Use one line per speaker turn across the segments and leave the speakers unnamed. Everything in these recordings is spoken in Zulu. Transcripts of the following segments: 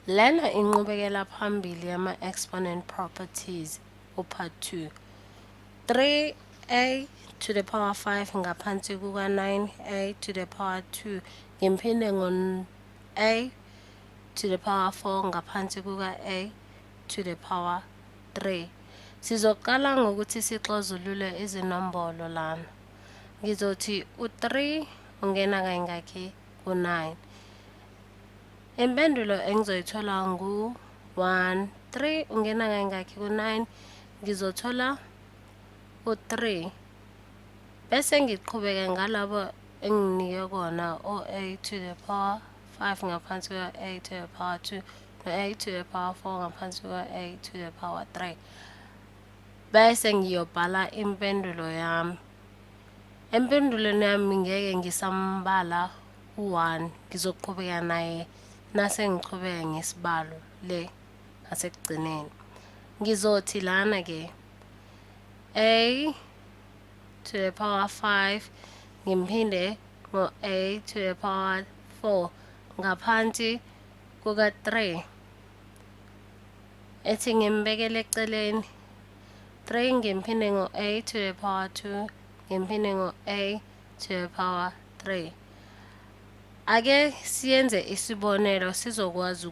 Lena inqubekela phambili yama-exponent properties upart 2. 3a to the power 5 ngaphansi kuka-9a to the power 2 ngiphinde ngo-a to the power 4 ngaphansi kuka-a to the power 3. Sizoqala ngokuthi sixazulule izinombolo lana. Ngizothi u-3 ungena kayingakhi ku-9. Impendulo engizoyithola ngu-1. 3 ungena kayingakhi ku-9, ngizothola u-3. Bese ngiqhubeka ngalabo enginike kona o-a to the power 5 ngaphansi kuka-a to the power 2 no-a to the power 4 ngaphansi kuka-a to the power 3. Bese ngiyobhala impendulo yami. Empendulweni yami ngeke ngisambala u-1, ngizoqhubeka naye nase ngiqhubeka ngesibalo le ngasekugcineni. Ngizothi lana ke a to the power 5 ngiphinde ngo-a to the power 4 ngaphansi kuka-3 ethi ngimbekele eceleni 3 ngiphinde ngo-a to the power 2 ngiphinde ngo-a to the power 3. Ake siyenze isibonelo sizokwazi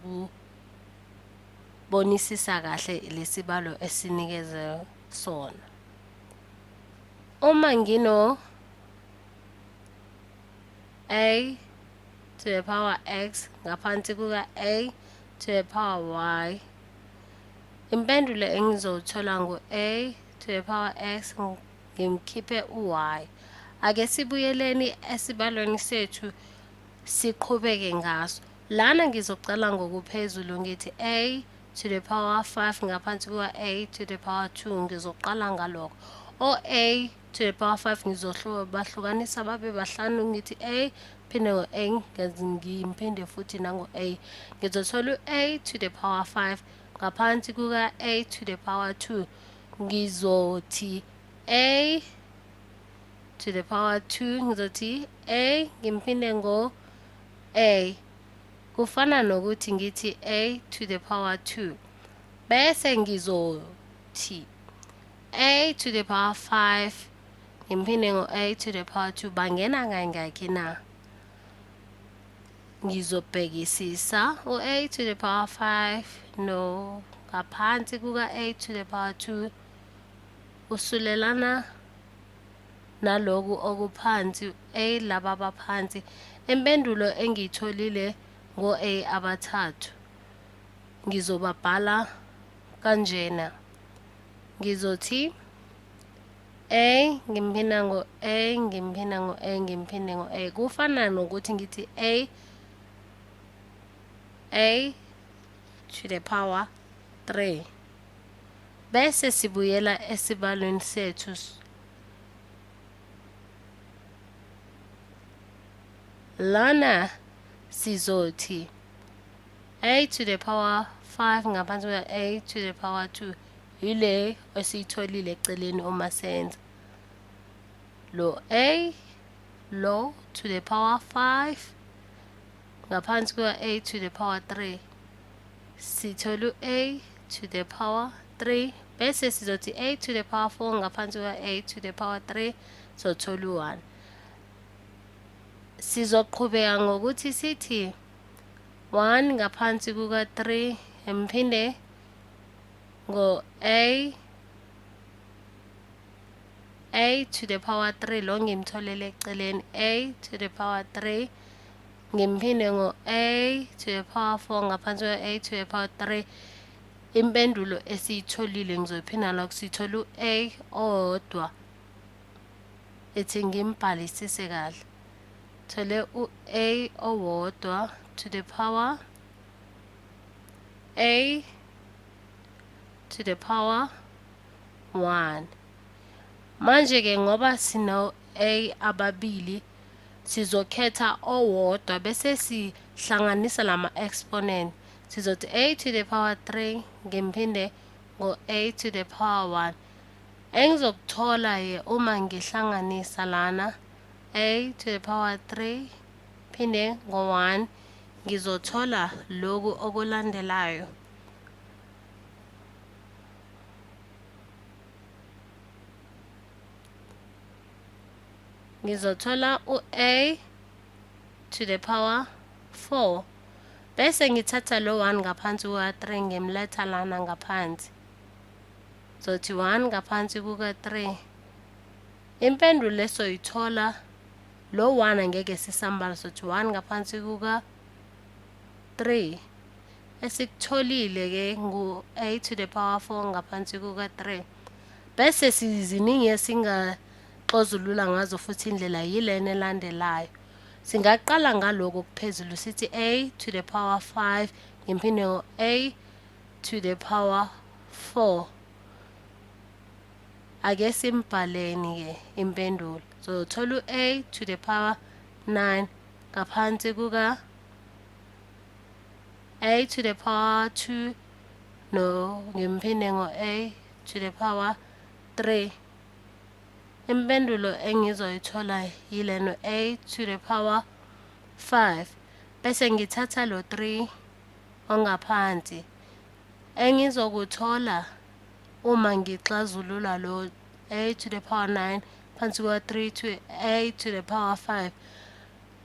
ukubonisisa kahle lesibalo esinikeze sona. Uma ngino a to the power x ngaphansi kuka-a to the power y, impendulo engizothola ngu-a to the power x ngimkhiphe u-y. Ake sibuyeleni esibalweni sethu siqhubeke ngaso. Lana ngizocala ngokuphezulu ngithi a to the power 5 ngaphansi kuka-a to the power 2 ngizoqala ngalokho. O-a to the power 5 ngizobahlukanisa babe bahlanu ngithi a phinde ngo-a ngiphinde futhi nango-a. Ngizothola u-a to the power 5 ngaphansi kuka-a to the power 2 ngizothi a to the power 2 ngizothi a ngiphinde ngo-a kufana nokuthi ngithi a to the power 2 bese ngizothi a to the power 5 ngiphinde ngo-a to the power 2 bangena kayingakhi na? Ngizobhekisisa u-a to the power 5 no ngaphansi kuka-a to the power 2 usulelana naloku okuphansi a laba abaphansi. Impendulo engiyitholile ngo-a abathathu ngizobabhala kanjena. Ngizothi a ngiphinde ngo-a ngiphinde ngo-a ngiphinde ngo-a kufana nokuthi ngithi a to the power 3 bese sibuyela esibalweni sethu lana sizothi a to the power 5 ngaphansi kuka-a to the power 2 yile esiyitholile eceleni uma senza lo a lo to the power 5 ngaphansi kuka-a to the power 3 sithola u-a to the power 3 bese sizothi a to the power 4 ngaphansi kuka-a to the power 3 sothola u-1. Sizoqhubeka ngokuthi sithi 1 ngaphansi kuka-3 emphinde ngo-a to the power 3 lo ngimtholele eceleni a to the power 3 ngimphinde ngo-a to the power 4 ngaphansi kuka-a to the power 3. Impendulo esiyitholile ngizoyiphinda la kusithola u-a owodwa ethi ngimbhalisise kahle thole u-a owodwa to the power a to the power 1. Manje ke ngoba sino a ababili sizokhetha owodwa bese sihlanganisa lama exponent sizothi a to the power 3 ngiphinde ngo-a to the power 1 engizokuthola ye uma ngihlanganisa lana a to the power 3 phinde ngo-1 ngizothola loku okulandelayo. Ngizothola u-a to the power 4 bese ngithatha lo 1 ngaphansi kuka-3 ngimletha lana ngaphansi. Zothi 1 ngaphansi kuka-3. Impendulo esoyithola lo 1 angeke sisambala, sothi 1 ngaphansi kuka-3. Esikutholile ke ngu-a to the power 4 ngaphansi kuka-3. Bese ziningi esingaxazulula ngazo futhi indlela yilena elandelayo. Singaqala ngaloko okuphezulu sithi a to the power 5 ngiphinde ngo-a to the power 4. Ake simbhaleni ke impendulo. Zothola u-a to the power 9 ngaphansi kuka a to the power 2 no ngiphinde ngo-a to the power 3. Impendulo engizoyithola yilena a to the power 5 bese ngithatha lo 3 ongaphansi. Engizokuthola uma ngixazulula lo a to the power 9 phansi kwa-3 to a to the power 5,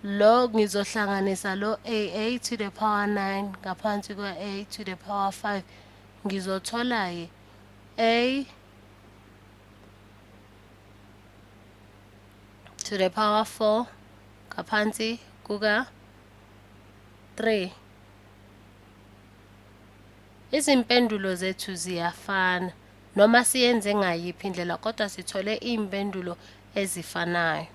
lo ngizohlanganisa lo a to the power 9 ngaphansi kwa-a to the power 5 ngizothola-ke a to the power 4 ngaphansi kuka-3. Izimpendulo zethu ziyafana noma siyenze ngayiphi indlela kodwa sithole impendulo ezifanayo.